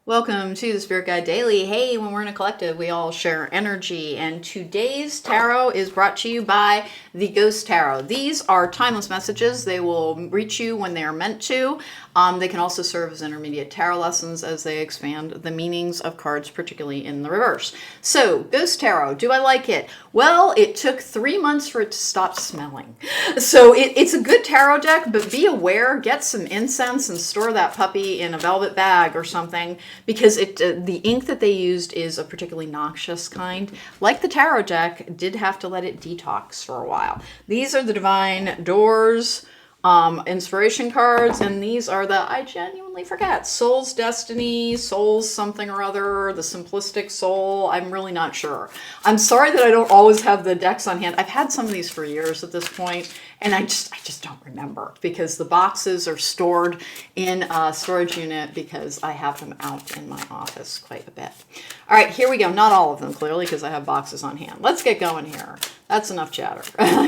Welcome to the Spirit Guide Daily. Hey, when we're in a collective, we all share energy. And today's tarot is brought to you by the Ghost Tarot. These are timeless messages. They will reach you when they are meant to. They can also serve as intermediate tarot lessons as they expand the meanings of cards, particularly in the reverse. So, Ghost Tarot, do I like it? Well, it took 3 months for it to stop smelling. So it's a good tarot deck, but be aware, get some incense and store that puppy in a velvet bag or something, because the ink that they used is a particularly noxious kind. Like the tarot deck, did have to let it detox for a while. These are the Divine Doors inspiration cards, and these are the, I genuinely forget, Soul's Destiny, Soul's something or other, the Simplistic Soul. I'm really not sure. I'm sorry that I don't always have the decks on hand. I've had some of these for years at this point, and I just don't remember, because the boxes are stored in a storage unit because I have them out in my office quite a bit. All right, here we go. Not all of them, clearly, because I have boxes on hand. Let's get going here. That's enough chatter.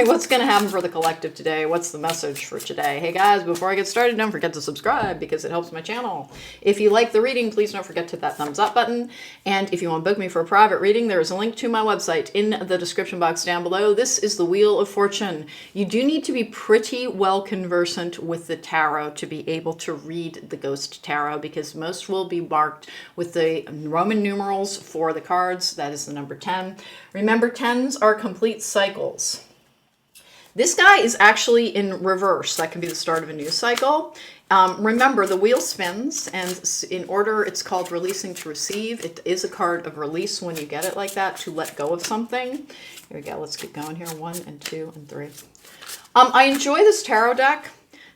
What's going to happen for the collective today? What's the message for today? Hey guys, before I get started, don't forget to subscribe because it helps my channel. If you like the reading, please don't forget to hit that thumbs up button. And if you want to book me for a private reading, there is a link to my website in the description box down below. This is the Wheel of Fortune. You do need to be pretty well conversant with the tarot to be able to read the Ghost Tarot, because most will be marked with the Roman numerals for the cards. That is the number 10. Remember, 10s are complete cycles. This guy is actually in reverse. That can be the start of a new cycle. Remember, the wheel spins, and in order, it's called releasing to receive. It is a card of release when you get it like that, to let go of something. Here we go. Let's keep going here. 1 and 2 and 3. I enjoy this tarot deck.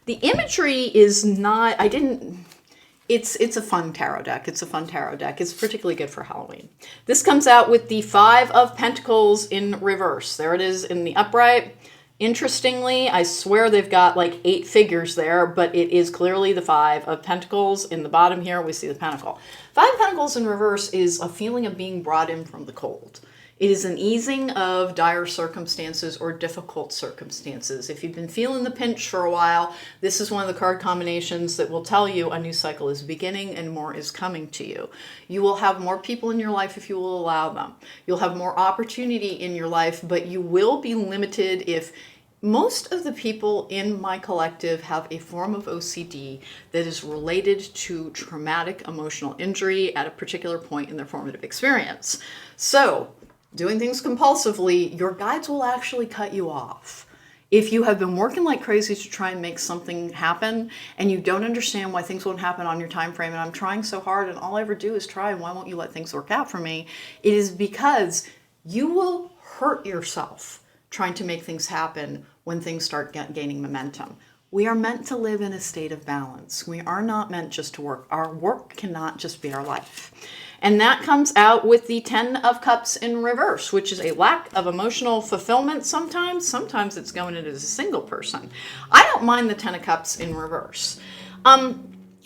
The imagery is not, it's a fun tarot deck. It's a fun tarot deck. It's particularly good for Halloween. This comes out with the 5 of Pentacles in reverse. There it is in the upright. Interestingly, I swear they've got like 8 figures there, but it is clearly the 5 of Pentacles. In the bottom here, we see the Pentacle. 5 of Pentacles in reverse is a feeling of being brought in from the cold. It is an easing of dire circumstances or difficult circumstances. If you've been feeling the pinch for a while, this is one of the card combinations that will tell you a new cycle is beginning and more is coming to you. You will have more people in your life if you will allow them. You'll have more opportunity in your life, but you will be limited if most of the people in my collective have a form of OCD that is related to traumatic emotional injury at a particular point in their formative experience. So, doing things compulsively, your guides will actually cut you off. If you have been working like crazy to try and make something happen and you don't understand why things won't happen on your time frame, and I'm trying so hard and all I ever do is try, and why won't you let things work out for me? It is because you will hurt yourself trying to make things happen when things start gaining momentum. We are meant to live in a state of balance. We are not meant just to work. Our work cannot just be our life. And that comes out with the 10 of Cups in reverse, which is a lack of emotional fulfillment sometimes. Sometimes it's going into a single person. I don't mind the 10 of Cups in reverse.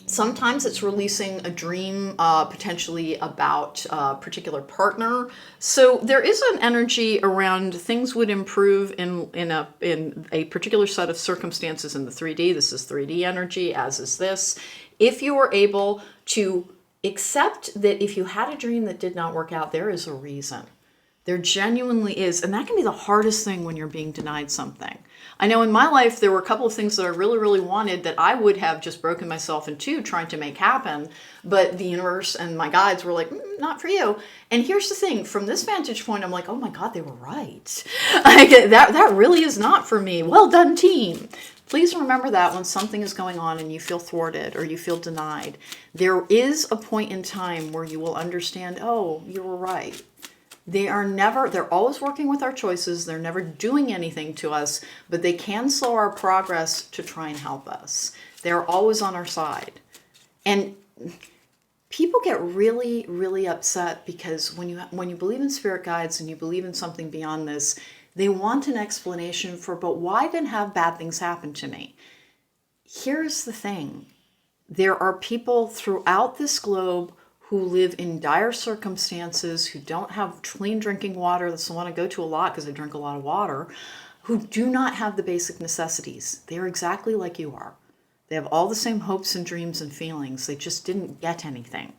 Sometimes it's releasing a dream, potentially about a particular partner. So there is an energy around things would improve in a particular set of circumstances in the 3D. This is 3D energy, as is this. If you were able to accept that if you had a dream that did not work out, there is a reason. There genuinely is. And that can be the hardest thing when you're being denied something. I know in my life, there were a couple of things that I really, really wanted that I would have just broken myself in two trying to make happen. But the universe and my guides were like, not for you. And here's the thing, from this vantage point, I'm like, oh my God, they were right. That really is not for me. Well done, team. Please remember that when something is going on and you feel thwarted or you feel denied, there is a point in time where you will understand, oh, you were right. They're always working with our choices. They're never doing anything to us, but they can slow our progress to try and help us. They're always on our side. And people get really, really upset because when you believe in spirit guides and you believe in something beyond this, they want an explanation for, but why did have bad things happen to me? Here's the thing. There are people throughout this globe who live in dire circumstances, who don't have clean drinking water. That's the one I go to a lot because I drink a lot of water, who do not have the basic necessities. They're exactly like you are. They have all the same hopes and dreams and feelings. They just didn't get anything.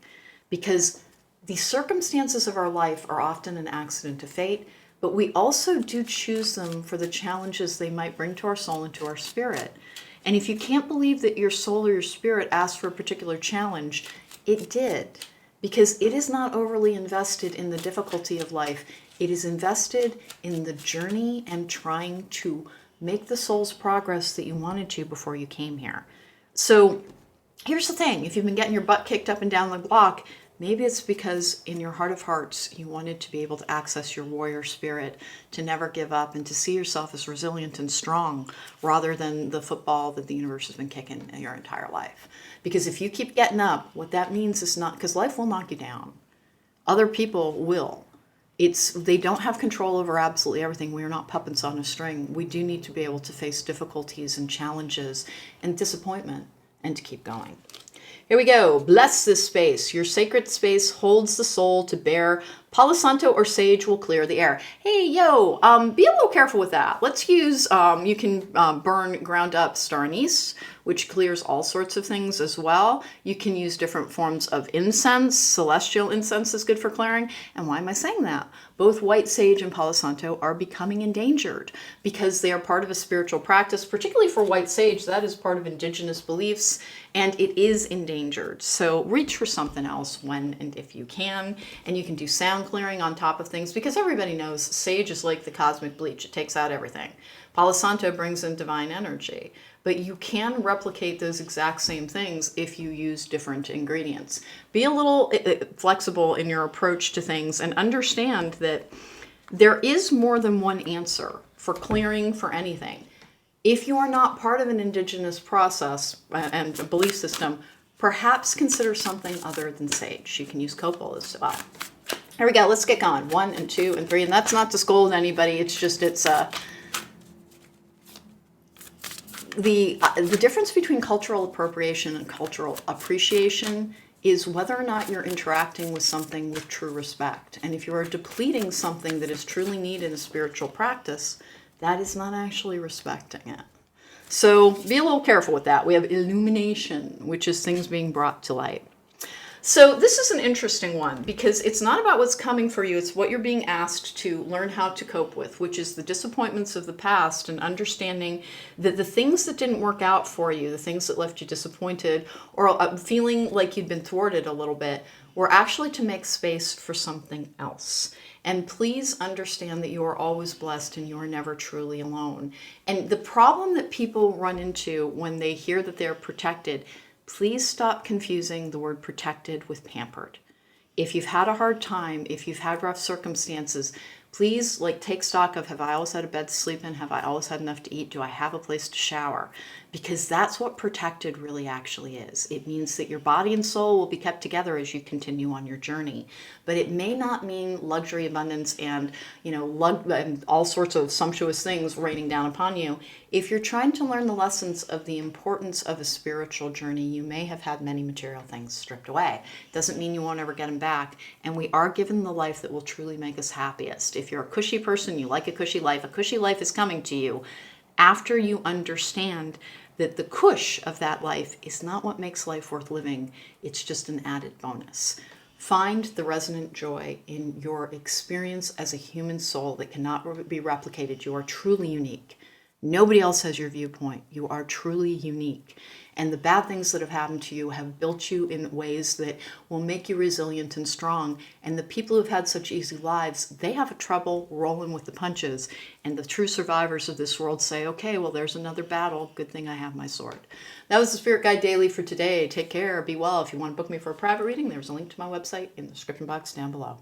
because the circumstances of our life are often an accident to fate, but we also do choose them for the challenges they might bring to our soul and to our spirit. And if you can't believe that your soul or your spirit asked for a particular challenge, it did. Because it is not overly invested in the difficulty of life. It is invested in the journey and trying to make the soul's progress that you wanted to before you came here. So here's the thing. If you've been getting your butt kicked up and down the block, maybe it's because in your heart of hearts, you wanted to be able to access your warrior spirit, to never give up, and to see yourself as resilient and strong rather than the football that the universe has been kicking your entire life. Because if you keep getting up, what that means is not, because life will knock you down. Other people will. They don't have control over absolutely everything. We are not puppets on a string. We do need to be able to face difficulties and challenges and disappointment and to keep going. Here we go. Bless this space. Your sacred space holds the soul to bear. Palo Santo or sage will clear the air. Hey, yo, be a little careful with that. Let's use, you can burn ground up star anise, which clears all sorts of things as well. You can use different forms of incense. Celestial incense is good for clearing. And why am I saying that? Both white sage and Palo Santo are becoming endangered because they are part of a spiritual practice, particularly for white sage. That is part of indigenous beliefs, and it is endangered. So reach for something else when and if you can. And you can do sound clearing on top of things, because everybody knows sage is like the cosmic bleach. It takes out everything. Palo Santo brings in divine energy. But you can replicate those exact same things if you use different ingredients. Be a little flexible in your approach to things and understand that there is more than one answer for clearing for anything. If you are not part of an indigenous process and a belief system, perhaps consider something other than sage. You can use copal as well. Here we go. Let's get going. 1 and 2 and 3. And that's not to scold anybody. It's just, the difference between cultural appropriation and cultural appreciation is whether or not you're interacting with something with true respect. And if you are depleting something that is truly needed in a spiritual practice, that is not actually respecting it. So be a little careful with that. We have illumination, which is things being brought to light. So this is an interesting one because it's not about what's coming for you. It's what you're being asked to learn how to cope with, which is the disappointments of the past and understanding that the things that didn't work out for you, the things that left you disappointed or feeling like you'd been thwarted a little bit, were actually to make space for something else. And please understand that you are always blessed and you are never truly alone. And the problem that people run into when they hear that they're protected, please stop confusing the word protected with pampered. If you've had a hard time, if you've had rough circumstances, please take stock of, have I always had a bed to sleep in? Have I always had enough to eat? Do I have a place to shower? Because that's what protected really actually is. It means that your body and soul will be kept together as you continue on your journey. But it may not mean luxury, abundance, and and all sorts of sumptuous things raining down upon you. If you're trying to learn the lessons of the importance of a spiritual journey, you may have had many material things stripped away. Doesn't mean you won't ever get them back. And we are given the life that will truly make us happiest. If you're a cushy person, you like a cushy life is coming to you after you understand that the cush of that life is not what makes life worth living. It's just an added bonus. Find the resonant joy in your experience as a human soul that cannot be replicated. You are truly unique. Nobody else has your viewpoint. You are truly unique. And the bad things that have happened to you have built you in ways that will make you resilient and strong. And the people who've had such easy lives, they have trouble rolling with the punches. And the true survivors of this world say, okay, well, there's another battle. Good thing I have my sword. That was the Spirit Guide Daily for today. Take care. Be well. If you want to book me for a private reading, there's a link to my website in the description box down below.